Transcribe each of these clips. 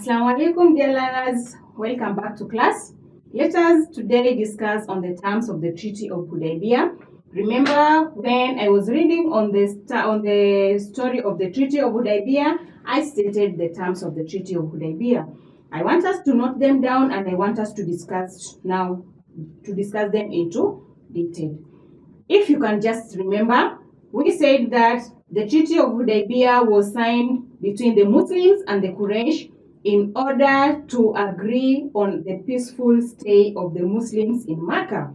Assalamu alaikum, dear learners. Welcome back to class. Let us today discuss on the terms of the Treaty of Hudaibbiyah. Remember when I was reading on the story of the Treaty of Hudaibbiyah, I stated the terms of the Treaty of Hudaibbiyah. I want us to note them down and I want us to discuss them into detail. If you can just remember, we said that the Treaty of Hudaibbiyah was signed between the Muslims and the Quraysh in order to agree on the peaceful stay of the Muslims in Mecca.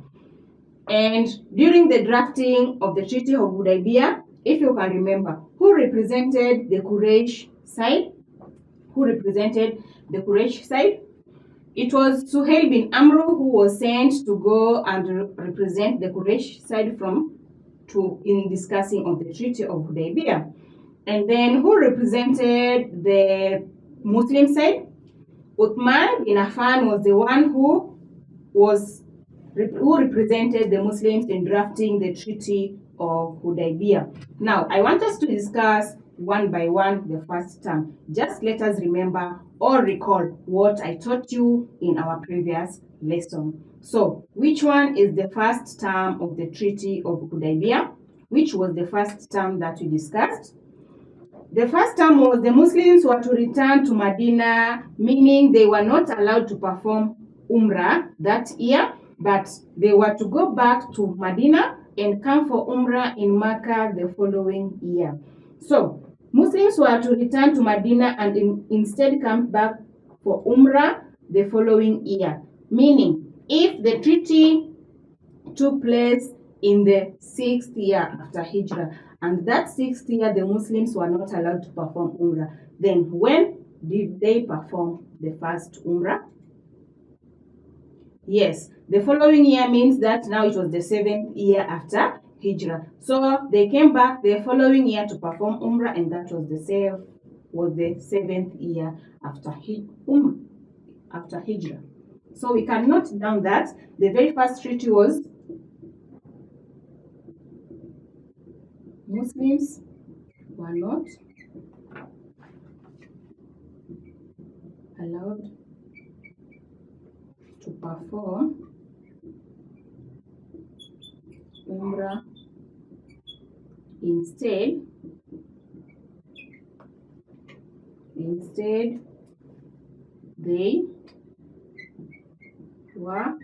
And during the drafting of the Treaty of Hudaibbiyah, if you can remember, who represented the Quraysh side? It was Suhail bin Amr who was sent to go and represent the Quraysh side in discussing on the Treaty of Hudaibbiyah. And then who represented the Muslim side? Uthman bin Affan was the one who represented the Muslims in drafting the Treaty of Hudaibbiyah. Now, I want us to discuss one by one the first term. Just let us remember or recall what I taught you in our previous lesson. So, which one is the first term of the Treaty of Hudaibbiyah? Which was the first term that we discussed? The first term was the Muslims were to return to Medina, meaning they were not allowed to perform Umrah that year, but they were to go back to Medina and come for Umrah in Mecca the following year. So, Muslims were to return to Medina and instead come back for Umrah the following year, meaning if the treaty took place in the 6th year after Hijrah, and that 6th year the Muslims were not allowed to perform Umrah, then when did they perform the first Umrah? Yes, the following year means that now it was the 7th year after Hijrah. So they came back the following year to perform Umrah, and that was the 7th year after Hijrah. So we can note down that the very first treaty was Muslims were not allowed to perform Umrah. Instead they were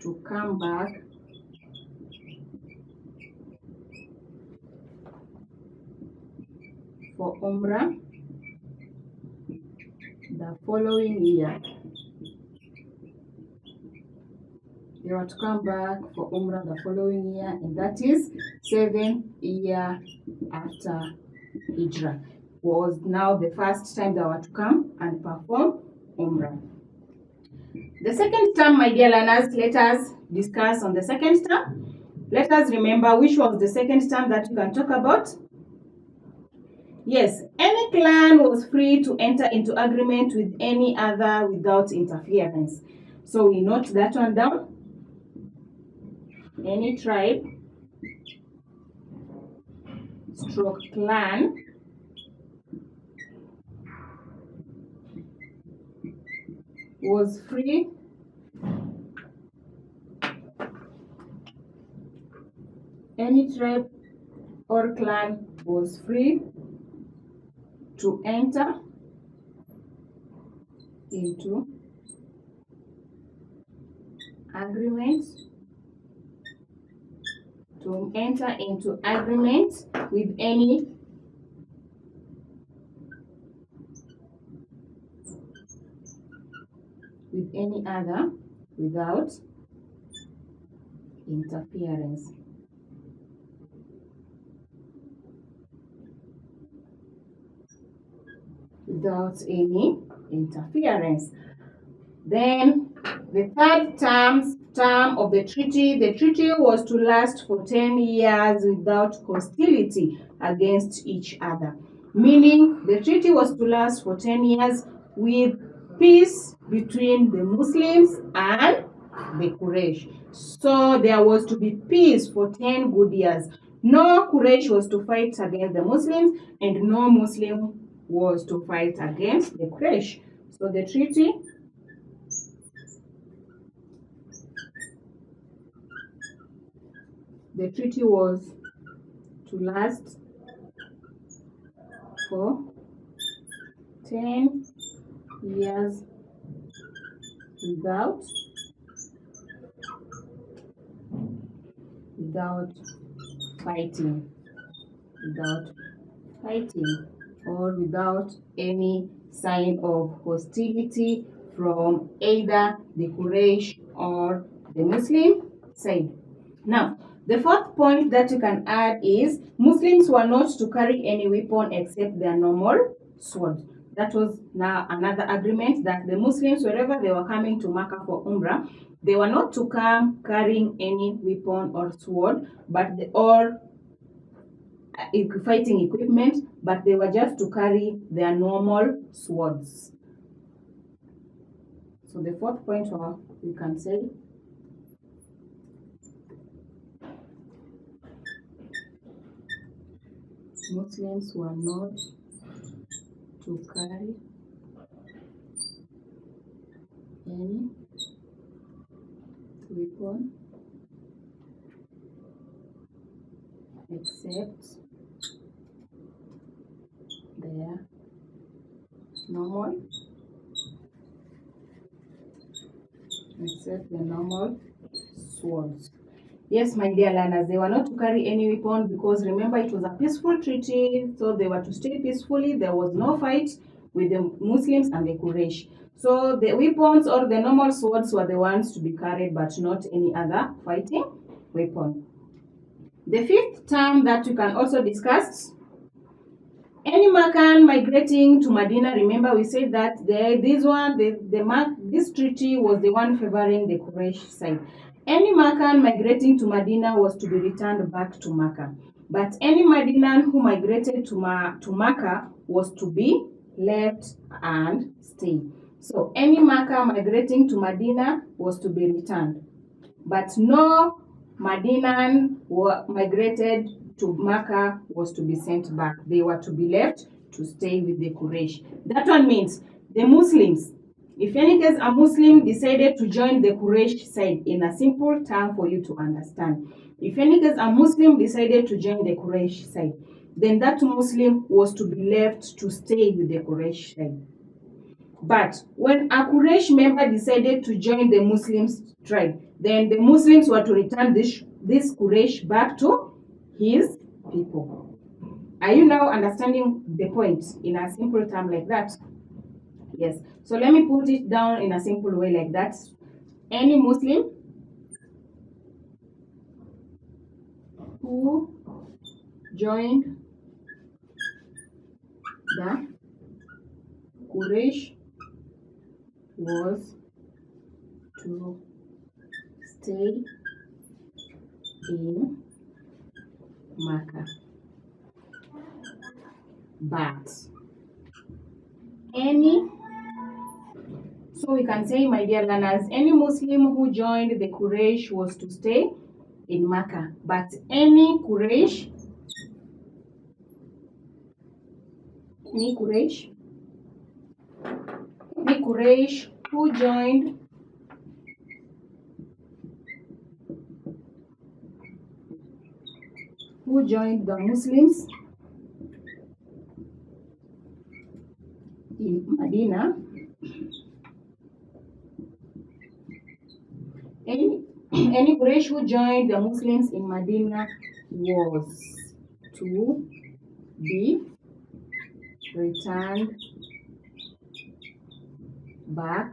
to come back for Umrah the following year. They were to come back for Umrah the following year, and that is 7th year after Hijrah. Was now the first time they were to come and perform Umrah. The second term, my dear learners, let us discuss on the second term. Let us remember which was the second term that we can talk about. Yes, any clan was free to enter into agreement with any other without interference. So we note that one down. Any tribe / clan was free any tribe or clan was free to enter into agreement with any other without interference. Without any interference. Then the third term of the treaty was to last for 10 years without hostility against each other. Meaning the treaty was to last for 10 years with peace between the Muslims and the Quraysh. So there was to be peace for 10 good years. No Quraysh was to fight against the Muslims, and no Muslim was to fight against the Quraysh. So the treaty was to last for 10 years without fighting, or without any sign of hostility from either the Quraysh or the Muslim side. Now, the fourth point that you can add is Muslims were not to carry any weapon except their normal sword. That was now another agreement that the Muslims, wherever they were coming to Makkah for Umrah, they were not to come carrying any weapon or sword, but all fighting equipment, but they were just to carry their normal swords. So the fourth point, we can say, Muslims were not to carry any weapon except their normal swords. Yes, my dear learners, they were not to carry any weapon because remember it was a peaceful treaty, so they were to stay peacefully. There was no fight with the Muslims and the Quraysh. So the weapons or the normal swords were the ones to be carried, but not any other fighting weapon. The fifth term that you can also discuss, any Meccan migrating to Medina. Remember we said that this treaty was the one favoring the Quraysh side. Any Meccan migrating to Medina was to be returned back to Mecca. But any Medinan who migrated to Mecca was to be left and stay. So any Mecca migrating to Medina was to be returned. But no Medinan migrated to Mecca was to be sent back. They were to be left to stay with the Quraysh. That one means the Muslims, if any case a Muslim decided to join the Quraysh side, in a simple term for you to understand, if any case a Muslim decided to join the Quraysh side, then that Muslim was to be left to stay with the Quraysh side. But when a Quraysh member decided to join the Muslims tribe, then the Muslims were to return this Quraysh back to his people. Are you now understanding the point in a simple term like that? Yes. So let me put it down in a simple way like that. Any Muslim who joined the Quraysh was to stay in Mecca. But so we can say, my dear learners, any Muslim who joined the Quraysh was to stay in Mecca. But any Quraysh who joined the Muslims in Medina, any Quraysh who joined the Muslims in Medina was to be returned back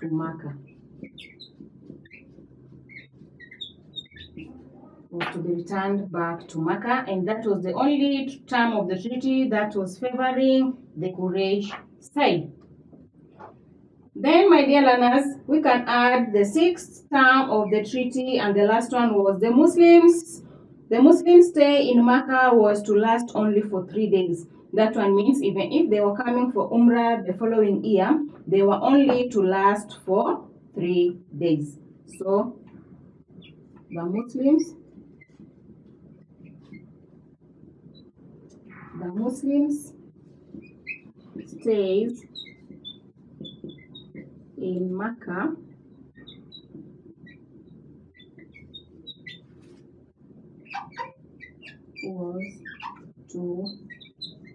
to Mecca. And that was the only term of the treaty that was favoring the Quraysh side. Then, my dear learners, we can add the sixth term of the treaty, and the last one was the Muslims. The Muslim stay in Mecca was to last only for 3 days. That one means even if they were coming for Umrah the following year, they were only to last for 3 days. So, the the Muslims stays in Mecca was to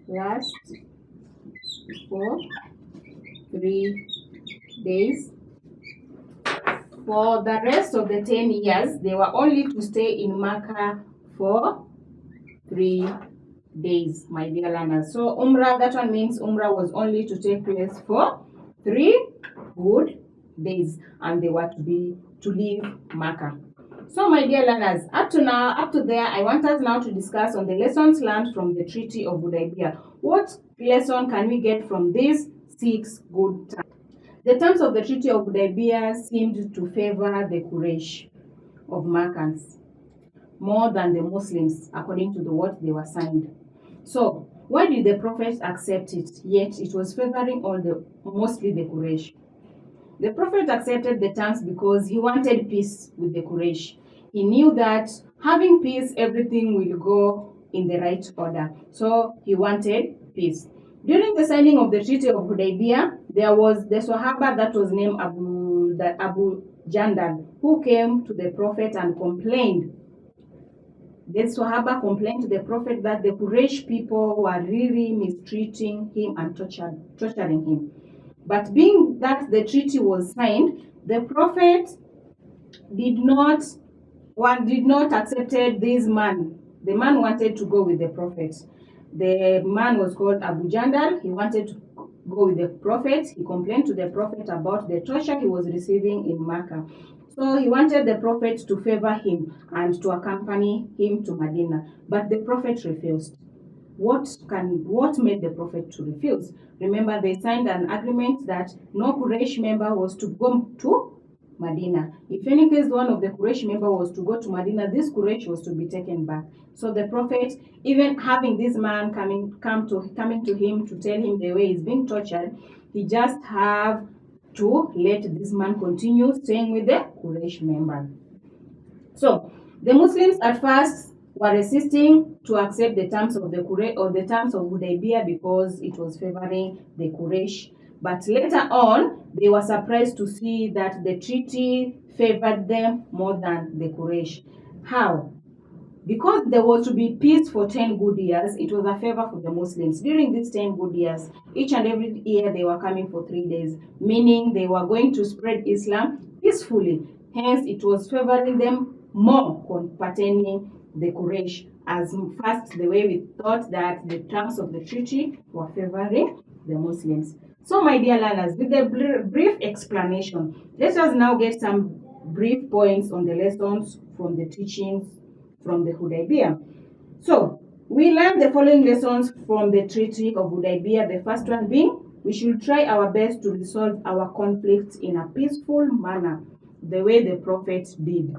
last for 3 days. For the rest of the 10 years, they were only to stay in Mecca for 3 days, my dear learners. So Umrah, that one means Umrah was only to take place for 3 good days, and they were to leave Mecca. So my dear learners, up to there, I want us now to discuss on the lessons learned from the Treaty of Hudaibbiyah. What lesson can we get from these 6 good terms? The terms of the Treaty of Hudaibbiyah seemed to favor the Quraysh of Meccans more than the Muslims, according to what they were signed. So why did the Prophet accept it, yet it was favoring mostly the Quraysh? The Prophet accepted the terms because he wanted peace with the Quraysh. He knew that having peace, everything will go in the right order. So he wanted peace. During the signing of the Treaty of Hudaibbiyah, there was the Sahaba that was named Abu Jandal, who came to the Prophet and complained. The Sahaba complained to the Prophet that the Quraysh people were really mistreating him and torturing him. But being that the treaty was signed, the Prophet did not accept this man. The man wanted to go with the Prophet. The man was called Abu Jandal. He wanted to go with the Prophet. He complained to the Prophet about the torture he was receiving in Mecca. So he wanted the Prophet to favor him and to accompany him to Medina. But the Prophet refused. What made the Prophet to refuse? Remember, they signed an agreement that no Quraysh member was to go to Medina. If any case one of the Quraysh member was to go to Medina, this Quraysh was to be taken back. So the Prophet, even having this man coming to him to tell him the way he's being tortured, he just have to let this man continue staying with the Quraysh member. So the Muslims at first were resisting to accept the terms of the terms of Hudaibbiyah because it was favoring the Quraysh. But later on, they were surprised to see that the treaty favored them more than the Quraysh. How? Because there was to be peace for 10 good years, it was a favor for the Muslims. During these 10 good years, each and every year they were coming for 3 days, meaning they were going to spread Islam peacefully. Hence, it was favoring them more pertaining the Quraysh, as first the way we thought that the terms of the treaty were favoring the Muslims. So my dear learners, with a brief explanation, let us now get some brief points on the lessons from the teachings from the Hudaibbiyah. So we learned the following lessons from the Treaty of Hudaibbiyah. The first one being, we should try our best to resolve our conflicts in a peaceful manner, the way the Prophet did.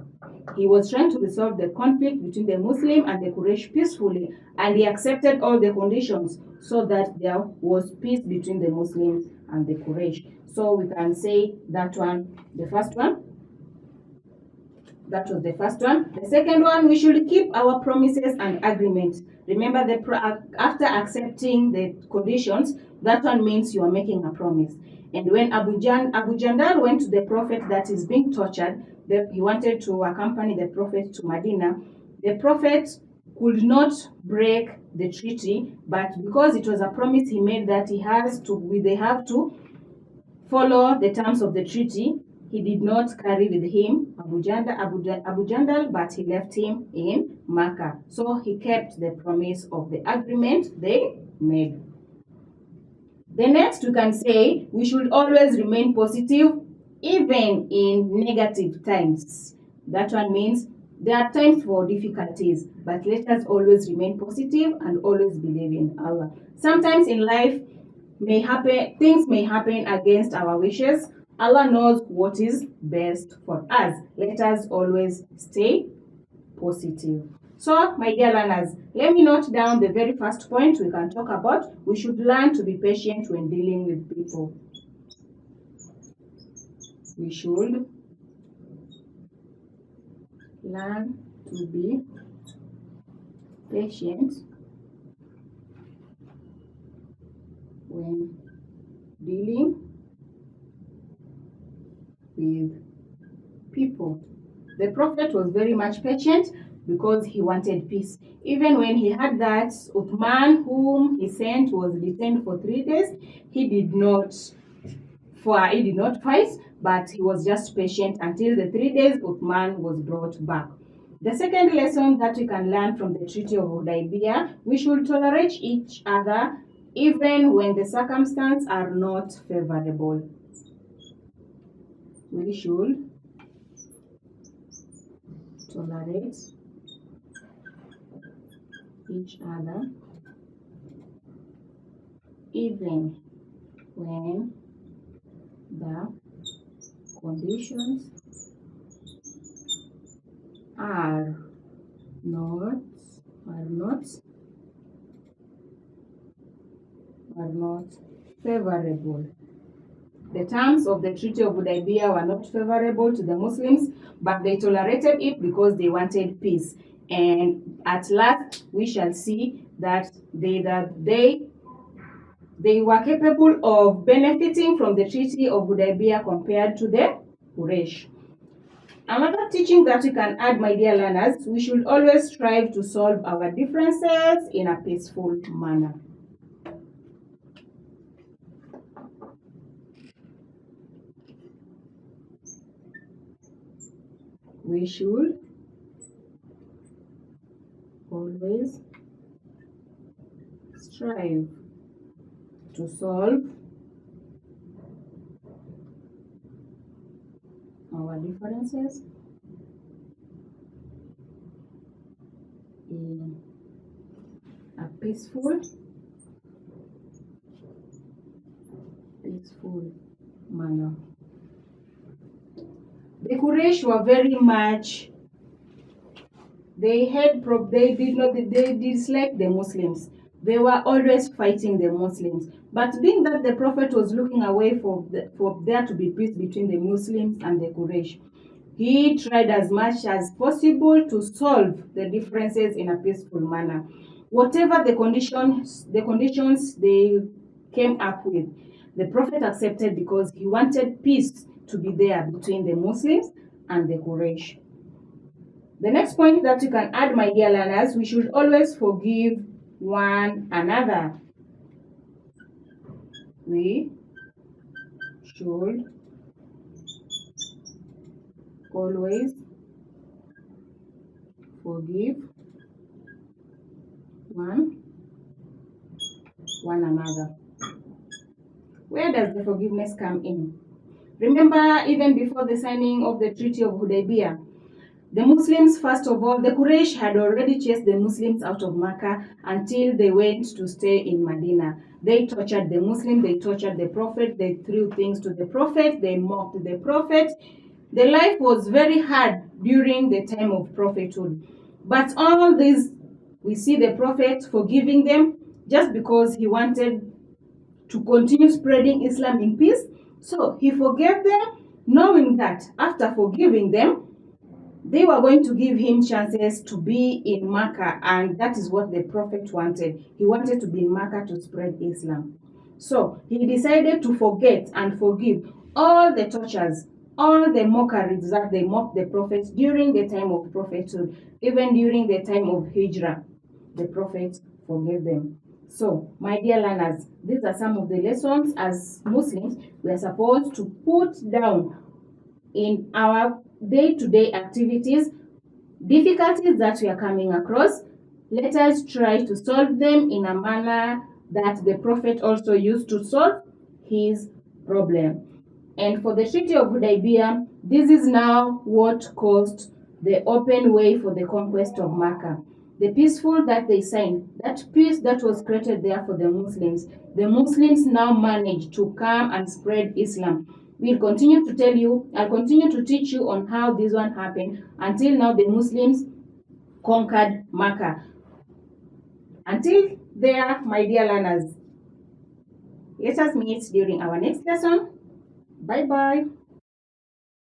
He was trying to resolve the conflict between the Muslim and the Quraysh peacefully, and he accepted all the conditions so that there was peace between the Muslims and the Quraysh. So we can say that one, the first one. That was the first one. The second one, we should keep our promises and agreements. Remember, after accepting the conditions, that one means you are making a promise. And when Abu Jandal went to the Prophet that is being tortured, he wanted to accompany the Prophet to Medina. The Prophet could not break the treaty, but because it was a promise he made that they have to follow the terms of the treaty, he did not carry with him Abu Jandal, but he left him in Mecca. So he kept the promise of the agreement they made. The next, we can say we should always remain positive even in negative times. That one means there are times for difficulties, but let us always remain positive and always believe in Allah. Sometimes in life things may happen against our wishes. Allah knows what is best for us. Let us always stay positive. So, my dear learners, let me note down the very first point we can talk about. We should learn to be patient when dealing with people. We should learn to be patient when dealing with people. The prophet was very much patient because he wanted peace. Even when he heard that Uthman, whom he sent, was detained for 3 days, he did not fight, but he was just patient until the 3 days Uthman was brought back. The second lesson that we can learn from the Treaty of Hudaibbiyah, we should tolerate each other even when the circumstances are not favorable. We should tolerate each other even when the conditions are not favorable. The terms of the Treaty of Hudaibbiyah were not favorable to the Muslims, but they tolerated it because they wanted peace. And at last, we shall see that they were capable of benefiting from the Treaty of Hudaibbiyah compared to the Quraysh. Another teaching that we can add, my dear learners, we should always strive to solve our differences in a peaceful manner. We should always strive to solve our differences in a peaceful manner. The Quraysh were very much, they disliked the Muslims. They were always fighting the Muslims. But being that the Prophet was looking away for there to be peace between the Muslims and the Quraysh, he tried as much as possible to solve the differences in a peaceful manner. Whatever the conditions they came up with, the Prophet accepted because he wanted peace to be there between the Muslims and the Quraysh. The next point that you can add, my dear learners, we should always forgive one another. We should always forgive one another. Where does the forgiveness come in? Remember, even before the signing of the Treaty of Hudaibbiyah, the Muslims, first of all, the Quraysh had already chased the Muslims out of Mecca until they went to stay in Medina. They tortured the Muslim, they tortured the Prophet, they threw things to the Prophet, they mocked the Prophet. The life was very hard during the time of prophethood. But all this, we see the Prophet forgiving them just because he wanted to continue spreading Islam in peace. So he forgave them, knowing that after forgiving them, they were going to give him chances to be in Mecca, and that is what the Prophet wanted. He wanted to be in Mecca to spread Islam. So he decided to forget and forgive all the tortures, all the mockeries that they mocked the Prophet during the time of prophethood, even during the time of Hijrah. The Prophet forgave them. So, my dear learners, these are some of the lessons as Muslims we are supposed to put down in our day-to-day activities. Difficulties that we are coming across, let us try to solve them in a manner that the Prophet also used to solve his problem. And for the Treaty of Hudaibbiyah, this is now what caused the open way for the conquest of Mecca. The peaceful that they signed, that peace that was created there for the Muslims now managed to come and spread Islam. We'll continue to tell you, I'll continue to teach you on how this one happened until now the Muslims conquered Mecca. Until there, my dear learners, let us meet during our next lesson. Bye-bye.